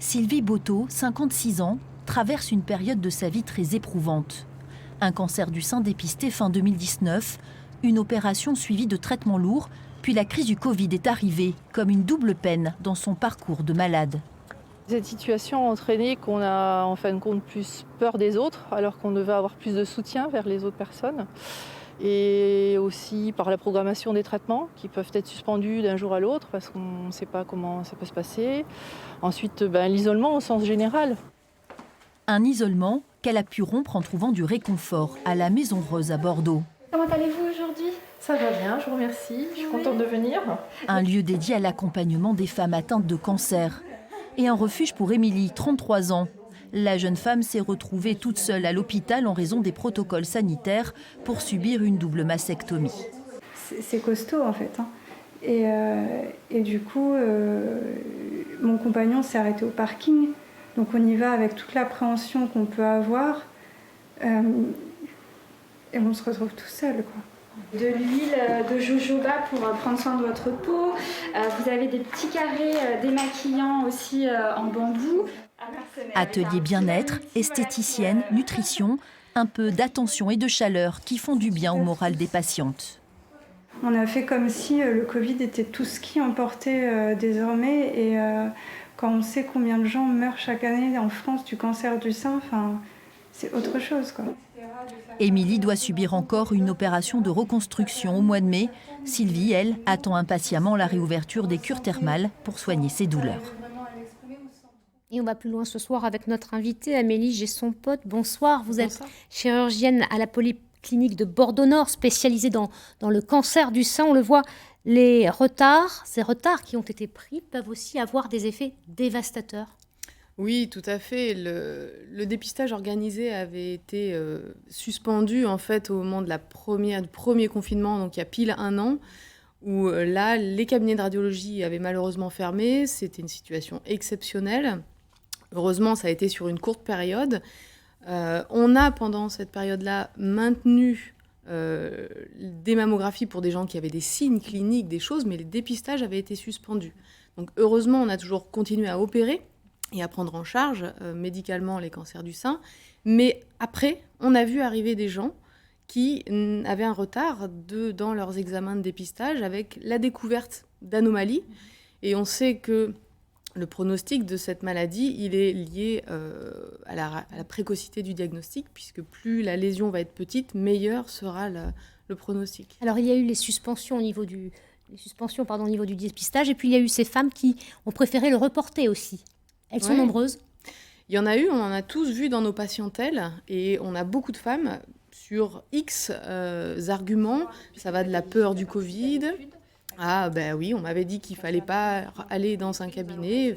Sylvie Botto, 56 ans, traverse une période de sa vie très éprouvante. Un cancer du sein dépisté fin 2019, une opération suivie de traitements lourds, puis la crise du Covid est arrivée comme une double peine dans son parcours de malade. Cette situation a entraîné qu'on a en fin de compte plus peur des autres, alors qu'on devait avoir plus de soutien vers les autres personnes. Et aussi par la programmation des traitements qui peuvent être suspendus d'un jour à l'autre parce qu'on ne sait pas comment ça peut se passer. Ensuite, l'isolement au sens général. Un isolement qu'elle a pu rompre en trouvant du réconfort à la Maison Rose à Bordeaux. Comment allez-vous aujourd'hui ? Ça va bien, je vous remercie. Je suis contente de venir. Un lieu dédié à l'accompagnement des femmes atteintes de cancer. Et un refuge pour Émilie, 33 ans. La jeune femme s'est retrouvée toute seule à l'hôpital en raison des protocoles sanitaires pour subir une double mastectomie. C'est costaud en fait. Et du coup, mon compagnon s'est arrêté au parking. Donc on y va avec toute l'appréhension qu'on peut avoir. Et on se retrouve tout seul, quoi. De l'huile de jojoba pour prendre soin de votre peau. Vous avez des petits carrés démaquillants aussi en bambou. Atelier bien-être, esthéticienne, nutrition, un peu d'attention et de chaleur qui font du bien au moral des patientes. On a fait comme si le Covid était tout ce qui emportait désormais. Et quand on sait combien de gens meurent chaque année en France du cancer du sein, c'est autre chose, quoi. Émilie doit subir encore une opération de reconstruction au mois de mai. Sylvie, elle, attend impatiemment la réouverture des cures thermales pour soigner ses douleurs. Et on va plus loin ce soir avec notre invitée Amélie Gesson-Pote. Bonsoir, vous êtes chirurgienne à la Polyclinique de Bordeaux-Nord, spécialisée dans le cancer du sein. On le voit, ces retards qui ont été pris peuvent aussi avoir des effets dévastateurs. Oui, tout à fait. Le dépistage organisé avait été suspendu en fait au moment du premier confinement, donc il y a pile 1 an, où là, les cabinets de radiologie avaient malheureusement fermé. C'était une situation exceptionnelle. Heureusement, ça a été sur une courte période. On a, pendant cette période-là, maintenu des mammographies pour des gens qui avaient des signes cliniques, des choses, mais les dépistages avaient été suspendus. Donc heureusement, on a toujours continué à opérer et à prendre en charge médicalement les cancers du sein. Mais après, on a vu arriver des gens qui avaient un retard dans leurs examens de dépistage avec la découverte d'anomalies. Et on sait que le pronostic de cette maladie, il est lié à la précocité du diagnostic, puisque plus la lésion va être petite, meilleur sera le pronostic. Alors il y a eu les suspensions au niveau du dépistage, et puis il y a eu ces femmes qui ont préféré le reporter aussi. Elles sont nombreuses. Il y en a eu, on en a tous vu dans nos patientèles, et on a beaucoup de femmes sur X arguments. Ça va de la peur du Covid. Ah ben oui, on m'avait dit qu'il fallait pas aller dans un cabinet,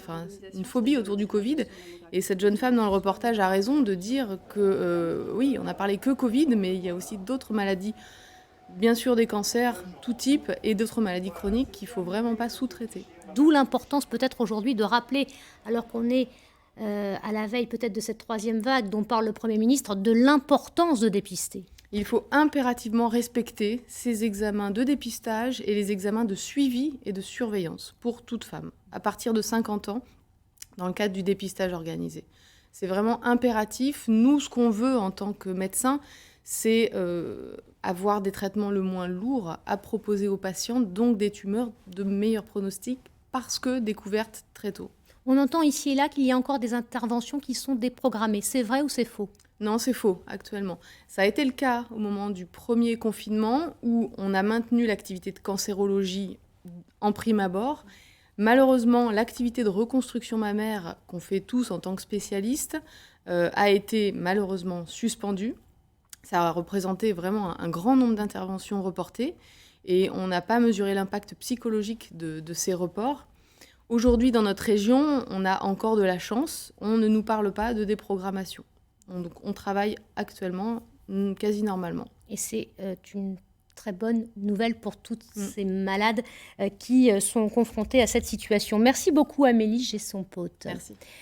une phobie autour du Covid. Et cette jeune femme dans le reportage a raison de dire que oui, on n'a parlé que Covid, mais il y a aussi d'autres maladies, bien sûr des cancers, tout type, et d'autres maladies chroniques qu'il faut vraiment pas sous-traiter. D'où l'importance peut-être aujourd'hui de rappeler, alors qu'on est à la veille peut-être de cette 3e vague dont parle le Premier ministre, de l'importance de dépister. Il faut impérativement respecter ces examens de dépistage et les examens de suivi et de surveillance pour toute femme, à partir de 50 ans, dans le cadre du dépistage organisé. C'est vraiment impératif. Nous, ce qu'on veut en tant que médecin, c'est avoir des traitements le moins lourds à proposer aux patientes, donc des tumeurs de meilleurs pronostics, parce que découvertes très tôt. On entend ici et là qu'il y a encore des interventions qui sont déprogrammées. C'est vrai ou c'est faux ? Non, c'est faux, actuellement. Ça a été le cas au moment du premier confinement, où on a maintenu l'activité de cancérologie en prime abord. Malheureusement, l'activité de reconstruction mammaire qu'on fait tous en tant que spécialistes a été malheureusement suspendue. Ça a représenté vraiment un grand nombre d'interventions reportées, et on n'a pas mesuré l'impact psychologique de ces reports. Aujourd'hui, dans notre région, on a encore de la chance. On ne nous parle pas de déprogrammation. Donc, on travaille actuellement quasi normalement. Et c'est une très bonne nouvelle pour toutes ces malades qui sont confrontées à cette situation. Merci beaucoup Amélie Gesson-Pote. Merci.